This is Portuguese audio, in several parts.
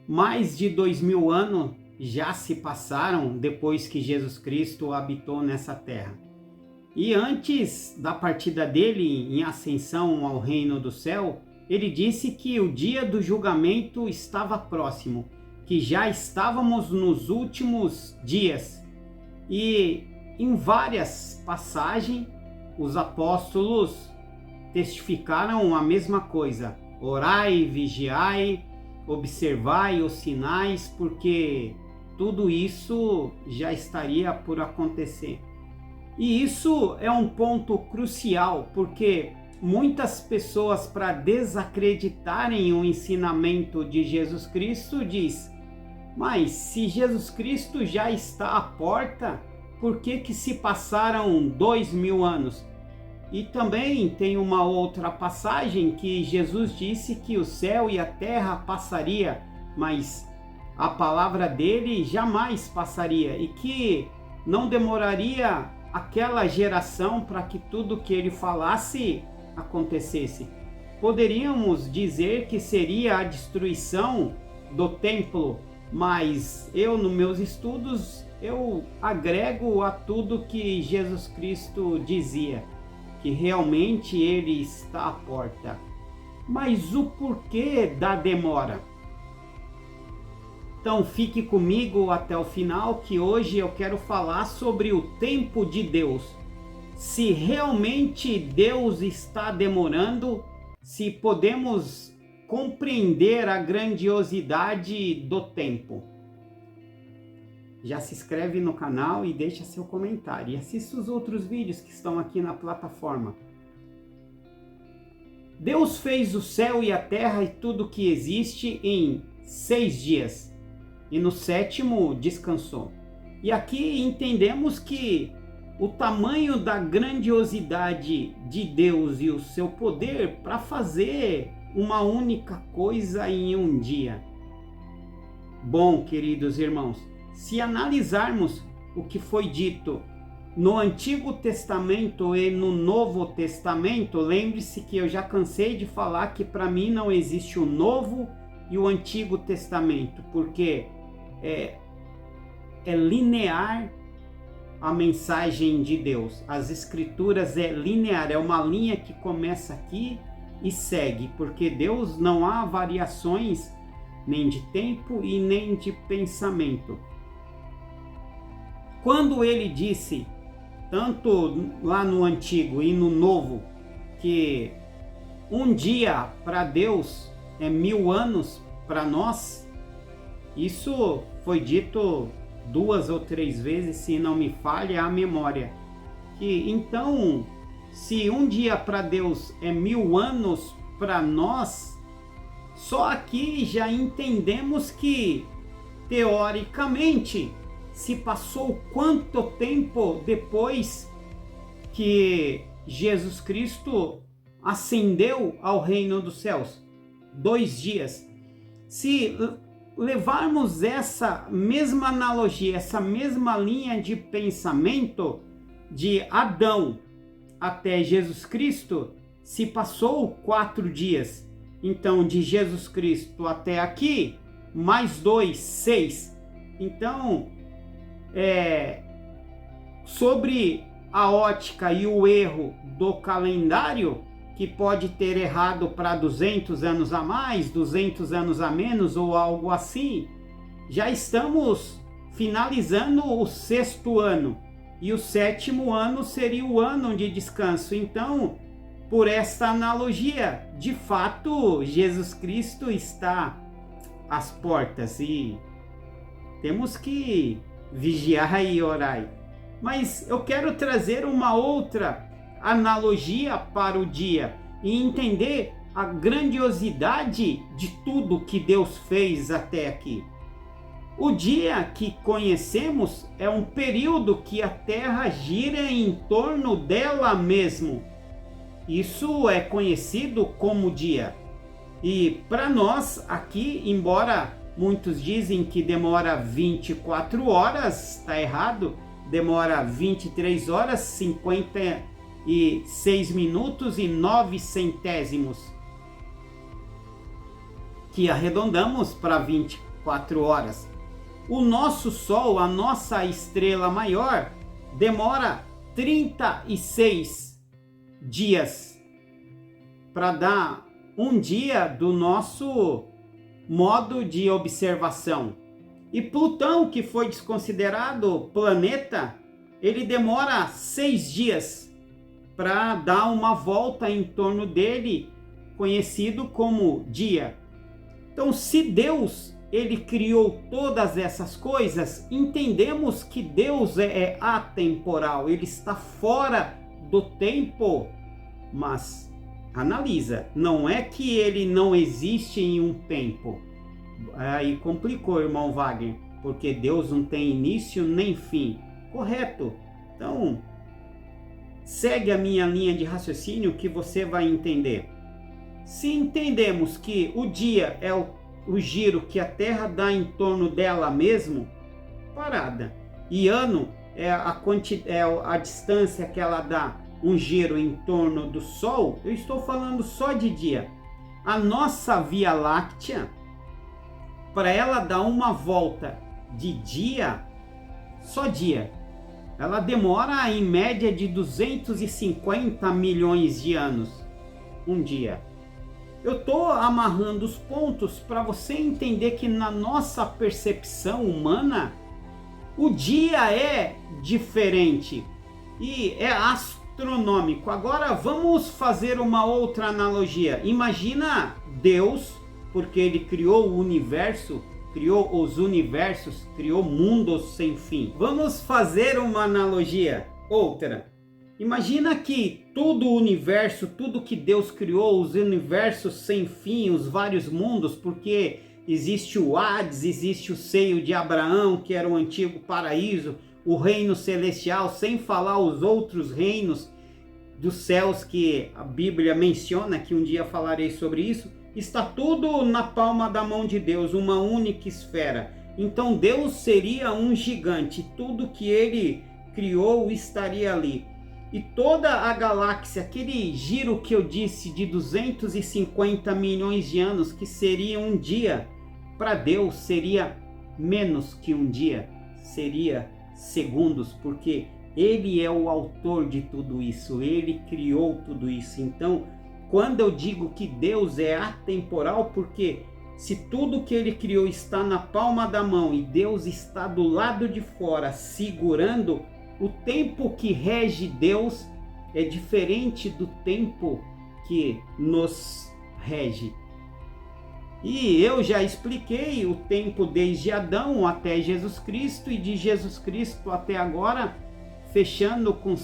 mais de 2000 anos já se passaram depois que Jesus Cristo habitou nessa terra. E antes da partida dele em ascensão ao reino do céu, ele disse que o dia do julgamento estava próximo, que já estávamos nos últimos dias. E em várias passagens, os apóstolos testificaram a mesma coisa: orai, vigiai, observai os sinais, porque tudo isso já estaria por acontecer. E isso é um ponto crucial, porque muitas pessoas, para desacreditarem o ensinamento de Jesus Cristo, diz: mas se Jesus Cristo já está à porta, por que se passaram 2000 anos? E também tem uma outra passagem que Jesus disse que o céu e a terra passaria, mas a palavra dele jamais passaria, e que não demoraria aquela geração para que tudo que ele falasse acontecesse. Poderíamos dizer que seria a destruição do templo, mas eu, nos meus estudos, eu agrego a tudo que Jesus Cristo dizia, que realmente ele está à porta. Mas o porquê da demora? Então fique comigo até o final, que hoje eu quero falar sobre o tempo de Deus. Se realmente Deus está demorando, se podemos compreender a grandiosidade do tempo. Já se inscreve no canal e deixa seu comentário. E assista os outros vídeos que estão aqui na plataforma. Deus fez o céu e a terra e tudo que existe em 6 dias. E no 7º descansou. E aqui entendemos que o tamanho da grandiosidade de Deus e o seu poder para fazer uma única coisa em um dia. Bom, queridos irmãos, se analisarmos o que foi dito no Antigo Testamento e no Novo Testamento, lembre-se que eu já cansei de falar que para mim não existe o Novo e o Antigo Testamento, porque é linear a mensagem de Deus. As Escrituras é linear, é uma linha que começa aqui e segue, porque Deus não há variações nem de tempo e nem de pensamento. Quando ele disse, tanto lá no Antigo e no Novo, que um dia para Deus é 1000 anos para nós, isso foi dito 2 ou 3 vezes, se não me falha a memória. Que então, se um dia para Deus é 1000 anos para nós, só aqui já entendemos que, teoricamente, se passou quanto tempo depois que Jesus Cristo ascendeu ao reino dos céus? 2 dias. Se levarmos essa mesma analogia, essa mesma linha de pensamento de Adão até Jesus Cristo, se passou 4 dias. Então, de Jesus Cristo até aqui, mais 2, 6. Então, sobre a ótica e o erro do calendário, que pode ter errado para 200 anos a mais, 200 anos a menos ou algo assim, já estamos finalizando o 6º ano. E o 7º ano seria o ano de descanso. Então, por esta analogia, de fato, Jesus Cristo está às portas e temos que vigiar e orar. Mas eu quero trazer uma outra analogia para o dia e entender a grandiosidade de tudo que Deus fez até aqui. O dia que conhecemos é um período que a Terra gira em torno dela mesmo. Isso é conhecido como dia. E para nós aqui, embora muitos dizem que demora 24 horas, está errado, demora 23 horas, 56 minutos e 9 centésimos, que arredondamos para 4 horas. O nosso Sol, a nossa estrela maior, demora 36 dias para dar um dia do nosso modo de observação. E Plutão, que foi desconsiderado planeta, ele demora 6 dias para dar uma volta em torno dele, conhecido como dia. Então, se Deus ele criou todas essas coisas, entendemos que Deus é atemporal, ele está fora do tempo, mas analisa, não é que ele não existe em um tempo. Aí complicou, irmão Wagner, porque Deus não tem início nem fim, correto? Então, segue a minha linha de raciocínio que você vai entender. Se entendemos que o dia é o giro que a Terra dá em torno dela mesmo, parada, e ano é a distância que ela dá um giro em torno do Sol, eu estou falando só de dia. A nossa Via Láctea, para ela dar uma volta de dia, só dia, ela demora em média de 250 milhões de anos, um dia. Eu estou amarrando os pontos para você entender que na nossa percepção humana, o dia é diferente e é astronômico. Agora vamos fazer uma outra analogia. Imagina Deus, porque ele criou o universo, criou os universos, criou mundos sem fim. Vamos fazer uma analogia, outra. Imagina que todo o universo, tudo que Deus criou, os universos sem fim, os vários mundos, porque existe o Hades, existe o seio de Abraão, que era o antigo paraíso, o reino celestial, sem falar os outros reinos dos céus que a Bíblia menciona, que um dia falarei sobre isso, está tudo na palma da mão de Deus, uma única esfera. Então Deus seria um gigante, tudo que ele criou estaria ali. E toda a galáxia, aquele giro que eu disse de 250 milhões de anos, que seria um dia, para Deus seria menos que um dia, seria segundos, porque ele é o autor de tudo isso, ele criou tudo isso. Então, quando eu digo que Deus é atemporal, porque se tudo que ele criou está na palma da mão e Deus está do lado de fora segurando, o tempo que rege Deus é diferente do tempo que nos rege. E eu já expliquei o tempo desde Adão até Jesus Cristo e de Jesus Cristo até agora, fechando com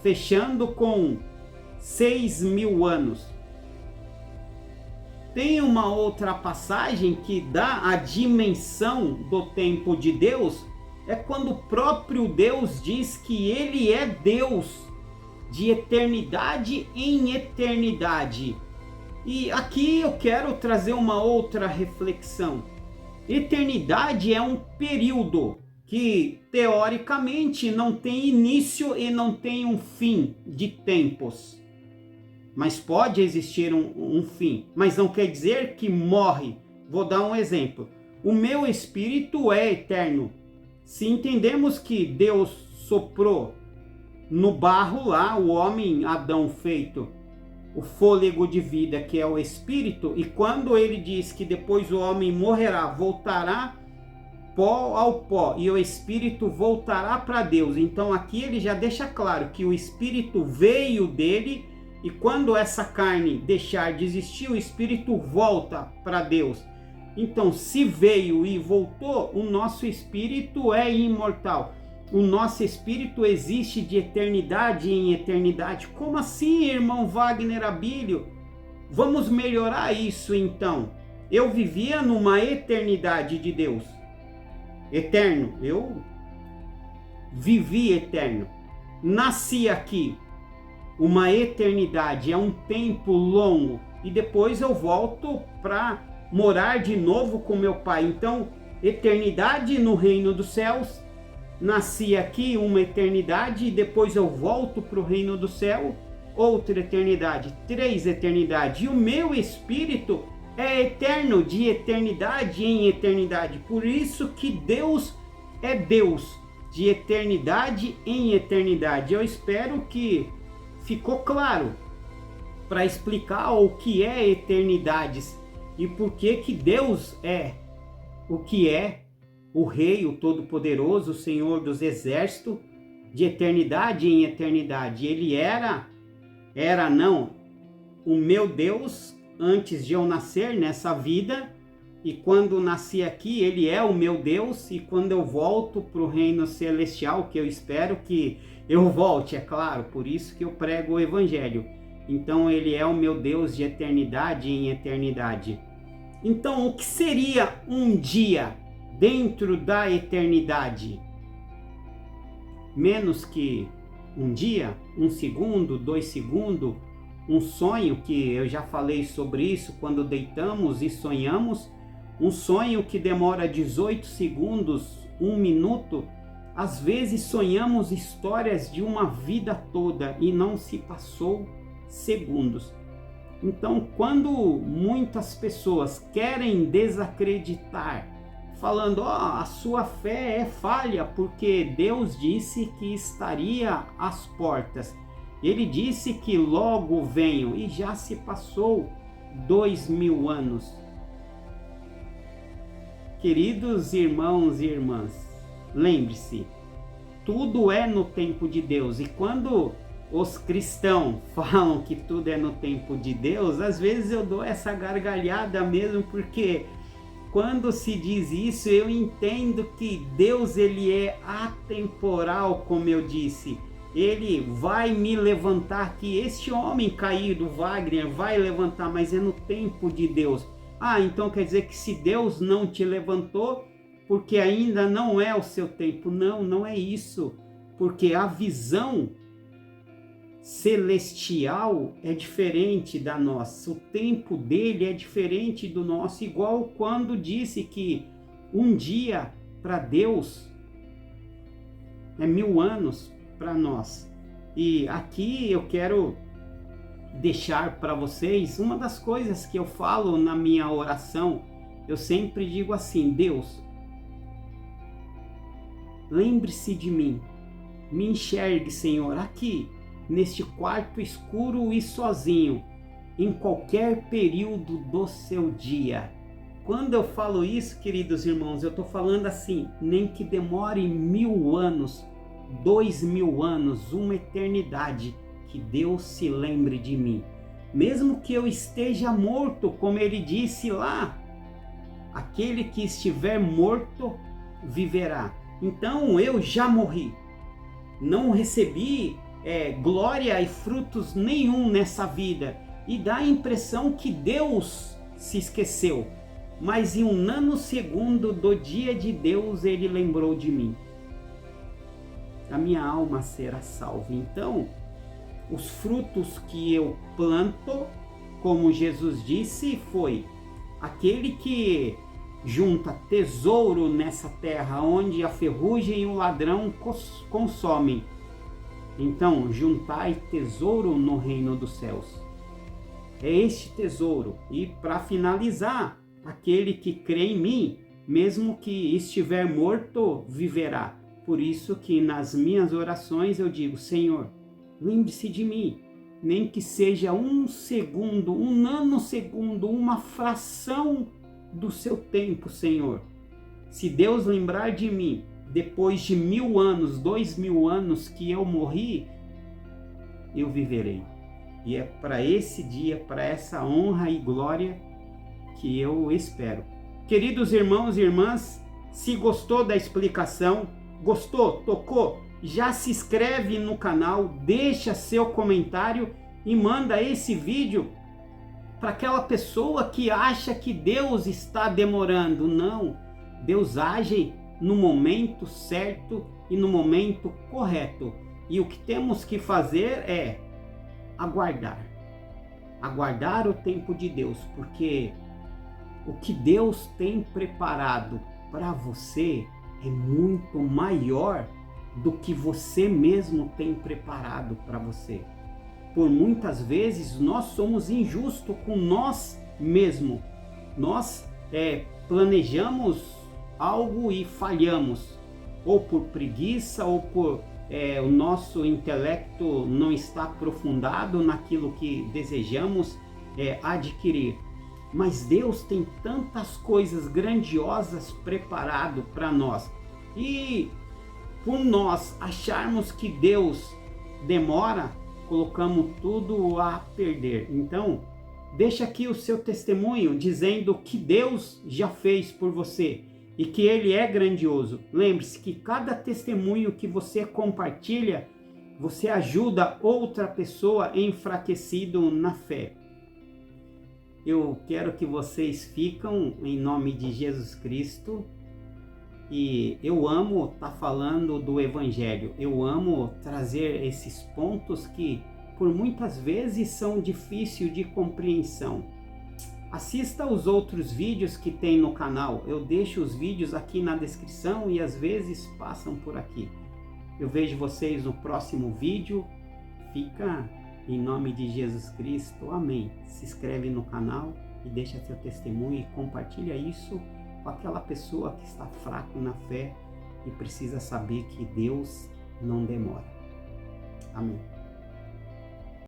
fechando com 6.000 anos. Tem uma outra passagem que dá a dimensão do tempo de Deus, é quando o próprio Deus diz que ele é Deus de eternidade em eternidade. E aqui eu quero trazer uma outra reflexão. Eternidade é um período que teoricamente não tem início e não tem um fim de tempos. Mas pode existir um fim, mas não quer dizer que morre. Vou dar um exemplo. O meu espírito é eterno. Se entendemos que Deus soprou no barro lá, o homem Adão feito, o fôlego de vida que é o espírito, e quando ele diz que depois o homem morrerá, voltará pó ao pó e o espírito voltará para Deus. Então aqui ele já deixa claro que o espírito veio dele e quando essa carne deixar de existir, o espírito volta para Deus. Então, se veio e voltou, o nosso espírito é imortal. O nosso espírito existe de eternidade em eternidade. Como assim, irmão Wagner Abílio? Vamos melhorar isso então. Eu vivia numa eternidade de Deus. Eterno, eu vivi eterno. Nasci aqui. Uma eternidade, é um tempo longo. E depois eu volto para morar de novo com meu pai. Então, eternidade no reino dos céus, nasci aqui uma eternidade e depois eu volto para o reino do céu, outra eternidade, 3 eternidades. E o meu espírito é eterno, de eternidade em eternidade. Por isso que Deus é Deus, de eternidade em eternidade. Eu espero que ficou claro para explicar o que é eternidades e por que Deus é o que é, o Rei, o Todo-Poderoso, o Senhor dos Exércitos, de eternidade em eternidade. Ele era não, o meu Deus antes de eu nascer nessa vida, e quando nasci aqui, ele é o meu Deus, e quando eu volto para o reino celestial, que eu espero que eu volte, é claro, por isso que eu prego o Evangelho. Então ele é o meu Deus de eternidade em eternidade. Então o que seria um dia dentro da eternidade? Menos que um dia, um segundo, 2 segundos, um sonho, que eu já falei sobre isso quando deitamos e sonhamos, um sonho que demora 18 segundos, 1 minuto. Às vezes sonhamos histórias de uma vida toda e não se passou segundos. Então, quando muitas pessoas querem desacreditar, falando, a sua fé é falha, porque Deus disse que estaria às portas. Ele disse que logo venho, e já se passou 2000 anos. Queridos irmãos e irmãs, lembre-se, tudo é no tempo de Deus. E quando os cristãos falam que tudo é no tempo de Deus, às vezes eu dou essa gargalhada mesmo, porque quando se diz isso, eu entendo que Deus, ele é atemporal, como eu disse. Ele vai me levantar, que este homem caído, Wagner, vai levantar, mas é no tempo de Deus. Então quer dizer que se Deus não te levantou, porque ainda não é o seu tempo. Não, não é isso. Porque a visão celestial é diferente da nossa. O tempo dele é diferente do nosso, igual quando disse que um dia para Deus é 1000 anos para nós. E aqui eu quero deixar para vocês uma das coisas que eu falo na minha oração. Eu sempre digo assim: Deus, lembre-se de mim, me enxergue, Senhor, aqui neste quarto escuro e sozinho, em qualquer período do seu dia. Quando eu falo isso, queridos irmãos, eu estou falando assim, nem que demore 1000 anos, 2000 anos, uma eternidade, que Deus se lembre de mim. Mesmo que eu esteja morto, como ele disse lá, aquele que estiver morto viverá. Então eu já morri, não recebi glória e frutos nenhum nessa vida, e dá a impressão que Deus se esqueceu, mas em um nanosegundo do dia de Deus ele lembrou de mim. A minha alma será salva. Então, os frutos que eu planto, como Jesus disse, foi aquele que junta tesouro nessa terra, onde a ferrugem e o ladrão consomem. Então, juntai tesouro no reino dos céus. É este tesouro. E para finalizar, aquele que crê em mim, mesmo que estiver morto, viverá. Por isso que nas minhas orações eu digo: Senhor, lembre-se de mim, nem que seja 1 segundo, 1 nanosegundo, uma fração do seu tempo, Senhor. Se Deus lembrar de mim, depois de 1000 anos, 2000 anos que eu morri, eu viverei. E é para esse dia, para essa honra e glória que eu espero. Queridos irmãos e irmãs, se gostou da explicação, gostou, tocou, já se inscreve no canal, deixa seu comentário e manda esse vídeo para aquela pessoa que acha que Deus está demorando. Não, Deus age no momento certo e no momento correto. E o que temos que fazer é aguardar o tempo de Deus, porque o que Deus tem preparado para você é muito maior do que você mesmo tem preparado para você. Por muitas vezes nós somos injustos com nós mesmos, nós planejamos algo e falhamos, ou por preguiça, ou por o nosso intelecto não está aprofundado naquilo que desejamos adquirir. Mas Deus tem tantas coisas grandiosas preparado para nós. E por nós acharmos que Deus demora, colocamos tudo a perder. Então, deixa aqui o seu testemunho dizendo que Deus já fez por você e que Ele é grandioso. Lembre-se que cada testemunho que você compartilha, você ajuda outra pessoa enfraquecido na fé. Eu quero que vocês ficam em nome de Jesus Cristo. E eu amo estar falando do Evangelho. Eu amo trazer esses pontos que por muitas vezes são difíceis de compreensão. Assista os outros vídeos que tem no canal. Eu deixo os vídeos aqui na descrição e às vezes passam por aqui. Eu vejo vocês no próximo vídeo. Fica em nome de Jesus Cristo. Amém. Se inscreve no canal e deixa seu testemunho e compartilha isso com aquela pessoa que está fraco na fé e precisa saber que Deus não demora. Amém.